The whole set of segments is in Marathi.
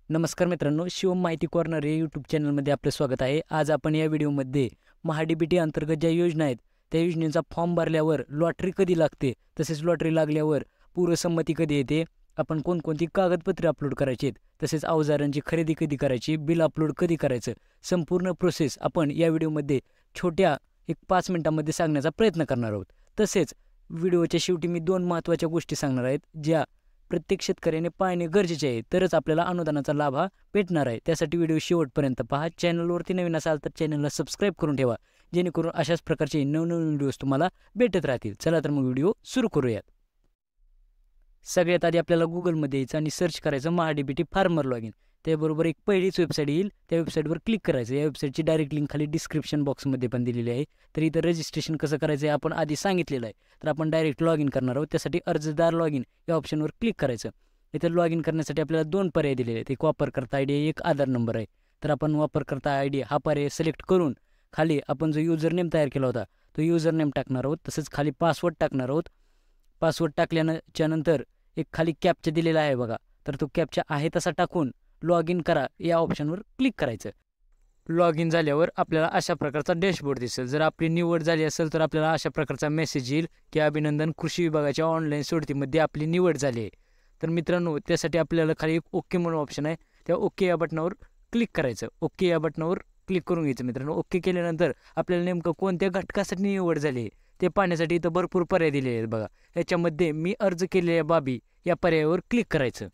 नमस्कार मित्रांनो, शिवम माहिती कॉर्नर या यूट्यूब चॅनलमध्ये आपलं स्वागत आहे. आज आपण या व्हिडिओमध्ये महा-डी-बी-टी अंतर्गत ज्या योजना आहेत त्या योजनेचा फॉर्म भरल्यावर लॉटरी कधी लागते, तसेच लॉटरी लागल्यावर पूर्वसंमती कधी येते, आपण कोणकोणती कागदपत्रे अपलोड करायची आहेत, तसेच अवजारांची खरेदी कधी करायची, बिल अपलोड कधी करायचं, संपूर्ण प्रोसेस आपण या व्हिडिओमध्ये छोट्या 5 मिनिटांमध्ये सांगण्याचा प्रयत्न करणार आहोत. तसेच व्हिडिओच्या शेवटी मी 2 महत्त्वाच्या गोष्टी सांगणार आहेत, ज्या प्रत्येक शेतकऱ्याने पाळणे गरजेचे आहे, तरच आपल्याला अनुदानाचा लाभ हा भेटणार आहे. त्यासाठी व्हिडिओ शेवटपर्यंत पहा. चॅनलवरती नवीन असाल तर चॅनलला सबस्क्राईब करून ठेवा, जेणेकरून अशाच प्रकारचे नवनवीन व्हिडिओज तुम्हाला भेटत राहतील. चला तर मग व्हिडिओ सुरू करूयात. सगळ्यात आधी आपल्याला गुगलमध्ये यायचं आणि सर्च करायचं महा-डी-बी-टी फार्मर लॉगिन. त्याबरोबर एक पहिलीच वेबसाईट येईल, त्या वेबसाईटवर क्लिक करायचं. या वेबसाईटची डायरेक्ट लिंक खाली डिस्क्रिप्शन बॉक्समध्ये पण दिलेली आहे. तर इथं रजिस्ट्रेशन कसं करायचं आहे आपण आधी सांगितलेलं आहे. तर आपण डायरेक्ट लॉग इन करणार आहोत. त्यासाठी अर्जदार लॉग इन या ऑप्शनवर क्लिक करायचं. इथं लॉग इन करण्यासाठी आपल्याला 2 पर्याय दिलेले आहेत. एक वापरकर्ता ID आहे, एक आधार नंबर आहे. तर आपण वापरकर्ता ID हा पर्याय सिलेक्ट करून खाली आपण जो युजर नेम तयार केला होता तो युजर नेम टाकणार आहोत. तसंच खाली पासवर्ड टाकणार आहोत. पासवर्ड टाकल्याच्या नंतर एक खाली कॅप्चा दिलेला आहे बघा, तर तो कॅप्चा आहे तसा टाकून लॉग इन करा या ऑप्शनवर क्लिक करायचं. लॉग इन झाल्यावर आपल्याला अशा प्रकारचा डॅशबोर्ड दिसेल. जर आपली निवड झाली असेल तर आपल्याला अशा प्रकारचा मेसेज येईल की अभिनंदन, कृषी विभागाच्या ऑनलाईन सोडतीमध्ये आपली निवड झाली आहे. तर मित्रांनो, त्यासाठी आपल्याला खाली एक ओके म्हणून ऑप्शन आहे, त्या ओके या बटनावर क्लिक करायचं. ओके या बटनावर क्लिक करून घ्यायचं मित्रांनो. ओके केल्यानंतर आपल्याला नेमकं कोणत्या घटकासाठी निवड झाली आहे ते पाहण्यासाठी इथं भरपूर पर्याय दिलेले आहेत बघा. याच्यामध्ये मी अर्ज केलेल्या बाबी या पर्यायावर क्लिक करायचं.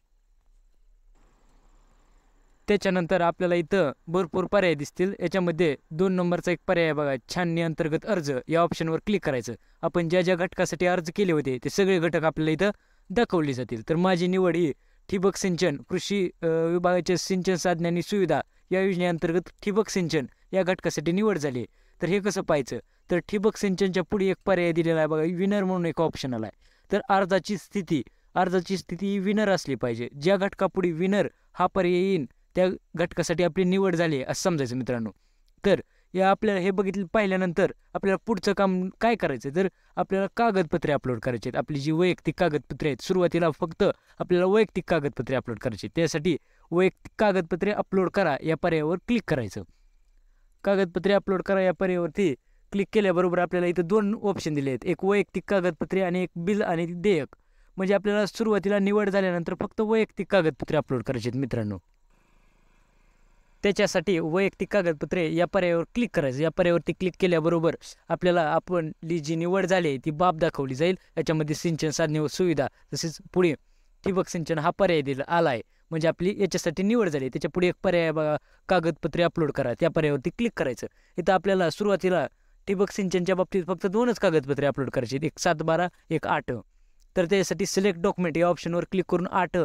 त्याच्यानंतर आपल्याला इथं भरपूर पर्याय दिसतील. याच्यामध्ये 2 नंबरचा एक पर्याय आहे बघा, छाननी अंतर्गत अर्ज या ऑप्शनवर क्लिक करायचं. आपण ज्या ज्या घटकासाठी अर्ज केले होते ते सगळे घटक आपल्याला इथं दाखवले जातील. तर माझी निवड ही ठिबक सिंचन, कृषी विभागाच्या सिंचन साधने आणि सुविधा या योजनेअंतर्गत ठिबक सिंचन या घटकासाठी निवड झाली आहे. तर हे कसं पाहायचं, तर ठिबक सिंचनच्या पुढे एक पर्याय दिलेला आहे बघा, विनर म्हणून एक ऑप्शन आला आहे. तर अर्जाची स्थिती ही विनर असली पाहिजे. ज्या घटकापुढे विनर हा पर्याय येईन त्या घटकासाठी आपली निवड झाली आहे असं समजायचं मित्रांनो. तर या आपल्याला हे पाहिल्यानंतर आपल्याला पुढचं काम काय करायचं, तर आपल्याला कागदपत्रे अपलोड करायचे आहेत. आपली जी वैयक्तिक कागदपत्रे आहेत, सुरुवातीला फक्त आपल्याला वैयक्तिक कागदपत्रे अपलोड करायची. त्यासाठी वैयक्तिक कागदपत्रे अपलोड करा या पर्यायावर क्लिक करायचं. कागदपत्रे अपलोड करा या पर्यायावरती क्लिक केल्याबरोबर आपल्याला इथं 2 ऑप्शन दिले आहेत, एक वैयक्तिक कागदपत्रे आणि एक बिल आणि देयक. म्हणजे आपल्याला सुरुवातीला निवड झाल्यानंतर फक्त वैयक्तिक कागदपत्रे अपलोड करायचे आहेत मित्रांनो. त्याच्यासाठी वैयक्तिक कागदपत्रे या पर्यायावर क्लिक करायचं. या पर्यायावरती क्लिक केल्याबरोबर आपल्याला आपली जी निवड झाली आहे ती बाब दाखवली जाईल. याच्यामध्ये सिंचन साधने व सुविधा, तसेच पुढे ठिबक सिंचन हा पर्याय आला आहे, म्हणजे आपली याच्यासाठी निवड झाली. त्याच्या पुढे एक पर्याय बघा, कागदपत्रे अपलोड करा, त्या पर्यायावरती क्लिक करायचं. इथं आपल्याला सुरुवातीला ठिबक सिंचनच्या बाबतीत फक्त 2च कागदपत्रे अपलोड करायची, एक 7/12 एक 8. तर त्यासाठी सिलेक्ट डॉक्युमेंट या ऑप्शनवर क्लिक करून 8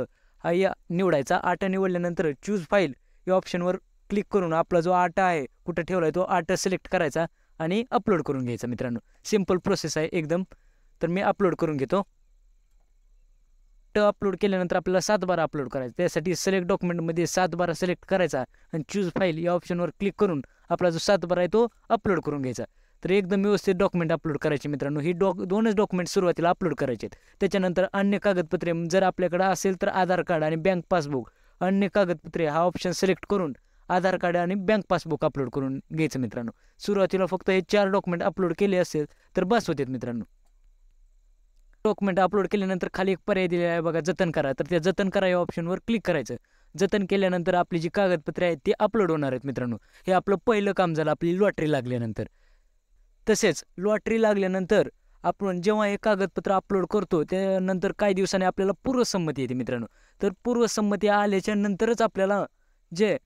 हा या निवडायचा. 8 निवडल्यानंतर चूज फाईल या ऑप्शनवर क्लिक करून आपला जो 8 आहे कुठं ठेवला आहे तो 8 सिलेक्ट करायचा आणि अपलोड करून घ्यायचा मित्रांनो. सिंपल प्रोसेस आहे एकदम. तर मी अपलोड करून घेतो. अपलोड केल्यानंतर आपल्याला 7/12 अपलोड करायचं. त्यासाठी सिलेक्ट डॉक्युमेंटमध्ये 7/12 सिलेक्ट करायचा आणि चूज फाईल या ऑप्शनवर क्लिक करून आपला जो 7/12 आहे तो अपलोड करून घ्यायचा. तर एकदम व्यवस्थित डॉक्युमेंट अपलोड करायचे मित्रांनो. ही 2च डॉक्युमेंट सुरुवातीला अपलोड करायचे आहेत. त्याच्यानंतर अन्य कागदपत्रे जर आपल्याकडे असेल तर आधार कार्ड आणि बँक पासबुक. अन्य कागदपत्रे हा ऑप्शन सिलेक्ट करून आधार कार्ड आणि बँक पासबुक अपलोड करून घ्यायचं मित्रांनो. सुरुवातीला फक्त हे 4 डॉक्युमेंट अपलोड केले असेल तर बस होतात मित्रांनो. डॉक्युमेंट अपलोड केल्यानंतर खाली एक पर्याय दिलेला आहे बघा, जतन करा. तर त्या जतन करा या ऑप्शनवर क्लिक करायचं. जतन केल्यानंतर आपली जी कागदपत्रे आहेत ती अपलोड होणार आहेत मित्रांनो. हे आपलं पहिलं काम झालं आपली लॉटरी लागल्यानंतर. तसेच लॉटरी लागल्यानंतर आपण जेव्हा हे कागदपत्र अपलोड करतो त्यानंतर काही दिवसांनी आपल्याला पूर्वसंमती येते मित्रांनो. तर पूर्वसंमती आल्याच्या नंतरच आपल्याला जे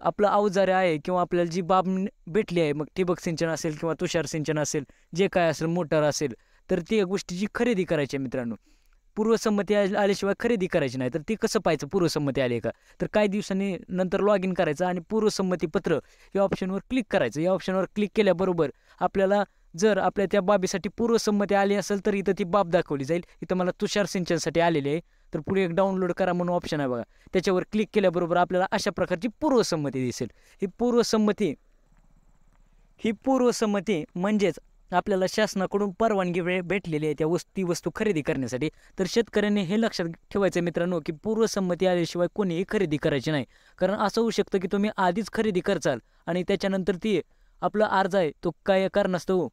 आपलं अवजारे आहे किंवा आपल्याला जी बाब भेटली आहे, मग ठिबक सिंचन असेल किंवा तुषार सिंचन असेल, जे काय असेल, मोटर असेल, तर ती गोष्टीची खरेदी करायची आहे मित्रांनो. पूर्वसंमती आल्याशिवाय खरेदी करायची नाही. तर ती कसं पाहायचं पूर्वसंमती आली का, तर काही दिवसांनी नंतर लॉग इन करायचं आणि पूर्वसंमती पत्र या ऑप्शनवर क्लिक करायचं. या ऑप्शनवर क्लिक केल्याबरोबर आपल्याला जर आपल्या त्या बाबीसाठी पूर्वसंमती आली असेल तर इथं ती बाब दाखवली जाईल. इथं मला तुषार सिंचनसाठी आलेली आहे. तर पुढे एक डाउनलोड करा म्हणून ऑप्शन आहे बघा, त्याच्यावर क्लिक केल्याबरोबर आपल्याला अशा प्रकारची पूर्वसंमती दिसेल. ही पूर्वसंमती म्हणजेच आपल्याला शासनाकडून परवानगी भेटलेली आहे त्या वस्तू खरेदी करण्यासाठी, तर शेतकऱ्यांनी हे लक्षात ठेवायचं मित्रांनो की पूर्वसंमती आल्याशिवाय कोणीही खरेदी करायची नाही. कारण असं होऊ शकतं की तुम्ही आधीच खरेदी करचाल आणि त्याच्यानंतर ती आपला अर्ज आहे तो काय कारणास्तव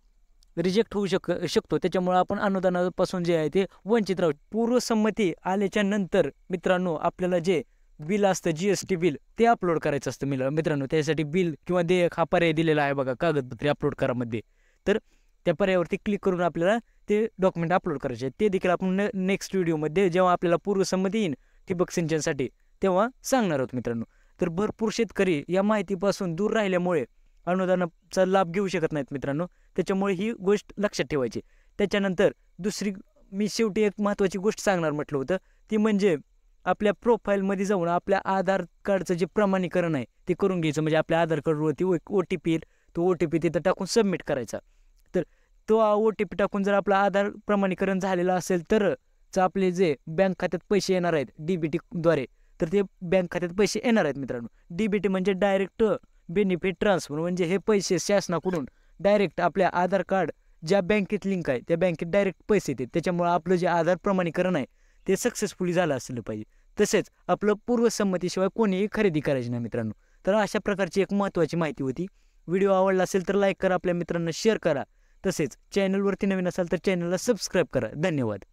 रिजेक्ट होऊ शकतो. त्याच्यामुळे आपण अनुदानापासून जे आहे ते वंचित राहू. पूर्वसंमती आल्याच्या नंतर मित्रांनो आपल्याला जे बिल असतं GST बिल ते अपलोड करायचं असतं मित्रांनो. त्यासाठी बिल किंवा देयक हा पर्याय दिलेला आहे बघा, कागदपत्रे अपलोड करामध्ये. तर त्या पर्यायावरती क्लिक करून आपल्याला ते डॉक्युमेंट अपलोड करायचे. ते देखील आपण नेक्स्ट व्हिडिओमध्ये जेव्हा आपल्याला पूर्वसंमती येईल ठिबक सिंचनसाठी तेव्हा सांगणार आहोत मित्रांनो. तर भरपूर शेतकरी या माहितीपासून दूर राहिल्यामुळे अनुदानाचा लाभ घेऊ शकत नाहीत मित्रांनो. त्याच्यामुळे ही गोष्ट लक्षात ठेवायची. त्याच्यानंतर दुसरी मी शेवटी एक महत्त्वाची गोष्ट सांगणार म्हटलं होतं, ती म्हणजे आपल्या प्रोफाईलमध्ये जाऊन आपल्या आधार कार्डचं जे प्रमाणीकरण आहे ते करून घ्यायचं. म्हणजे आपल्या आधार कार्डवरती OTP येईल, तो OTP तिथं टाकून सबमिट करायचा. तर तो OTP टाकून जर आपलं आधार प्रमाणीकरण झालेलं असेल तरच आपले जे बँक खात्यात पैसे येणार आहेत DBTद्वारे, तर ते बँक खात्यात पैसे येणार आहेत मित्रांनो. DBT म्हणजे डायरेक्ट बेनिफिट ट्रान्सफर, म्हणजे हे पैसे शासनाकडून डायरेक्ट आपल्या आधार कार्ड ज्या बँकेत लिंक आहे त्या बँकेत डायरेक्ट पैसे येतात. त्याच्यामुळे आपलं जे आधार प्रमाणीकरण आहे ते सक्सेसफुली झालं असलं पाहिजे. तसेच आपलं पूर्वसंमतीशिवाय कोणीही खरेदी करायची नाही मित्रांनो. तर अशा प्रकारची एक महत्त्वाची माहिती होती. व्हिडिओ आवडला असेल तर लाईक करा, आपल्या मित्रांना शेअर करा. तसेच चॅनलवरती नवीन असाल तर चॅनलला सबस्क्राईब करा. धन्यवाद.